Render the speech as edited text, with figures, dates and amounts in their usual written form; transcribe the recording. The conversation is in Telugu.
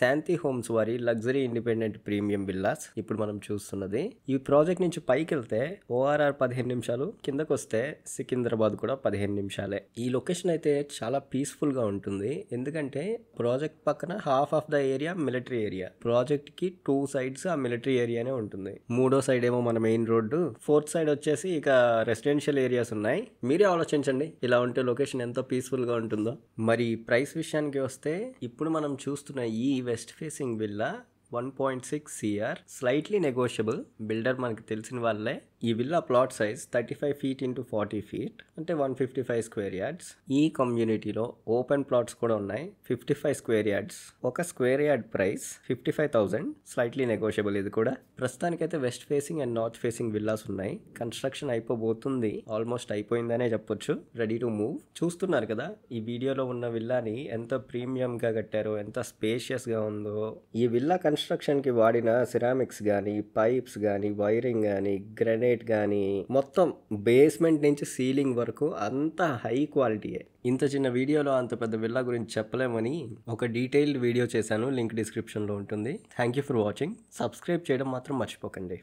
శాంతి హోమ్స్ వారి లగ్జరీ ఇండిపెండెంట్ ప్రీమియం విల్లాస్ ఇప్పుడు మనం చూస్తున్నది. ఈ ప్రాజెక్ట్ నుంచి పైకి వెళ్తే ఓఆర్ఆర్ 15 నిమిషాలు, కిందకు వస్తే సికింద్రాబాద్ కూడా 15 నిమిషాలే. ఈ లొకేషన్ అయితే చాలా పీస్ఫుల్ గా ఉంటుంది. ఎందుకంటే ప్రాజెక్ట్ పక్కన half of the area military area. Project కి 2 సైడ్స్ ఆ మిలిటరీ ఏరియానే ఉంటుంది. మూడో సైడ్ ఏమో మన మెయిన్ రోడ్డు, 4th సైడ్ వచ్చేసి ఇక రెసిడెన్షియల్ ఏరియాస్ ఉన్నాయి. మీరే ఆలోచించండి ఇలా ఉంటే లొకేషన్ ఎంతో పీస్ఫుల్ గా ఉంటుందో. మరి ప్రైస్ విషయానికి వస్తే ఇప్పుడు మనం చూస్తున్న ఈ west facing villa 1.6 CR, slightly negotiable. Builder మనకి తెలిసిన వాళ్ళే. ఈ villa plot size 35 feet into 40 feet, అంటే 155 square yards. ఈ కమ్యూనిటీలో ఓపెన్ ప్లాట్స్ కూడా ఉన్నాయి, 55 square yards. ఒక square yard price 55,000, slightly negotiable. ఇది కూడా ప్రస్తుతానికైతే west facing and north facing villas ఉన్నాయి. కన్స్ట్రక్షన్ అయిపోబోతుంది, ఆల్మోస్ట్ అయిపోయిందనే చెప్పొచ్చు. Ready to move. చూస్తున్నారు కదా ఈ వీడియోలో ఉన్న విల్లాని ఎంత ప్రీమియం గా కట్టారో, ఎంత స్పేషియస్ గా ఉందో. ఈ విల్లా కన్స్ట్రక్షన్ కి వాడిన సిరామిక్స్ గానీ, పైప్స్ గానీ, వైరింగ్ గానీ, గ్రెనైట్ గానీ, మొత్తం బేస్మెంట్ నుంచి సీలింగ్ వరకు అంతా హై క్వాలిటీయే. ఇంత చిన్న వీడియోలో అంత పెద్ద విల్లా గురించి చెప్పలేమని ఒక డీటెయిల్డ్ వీడియో చేశాను, లింక్ డిస్క్రిప్షన్లో ఉంటుంది. Thank you for watching. Subscribe చేయడం మాత్రం మర్చిపోకండి.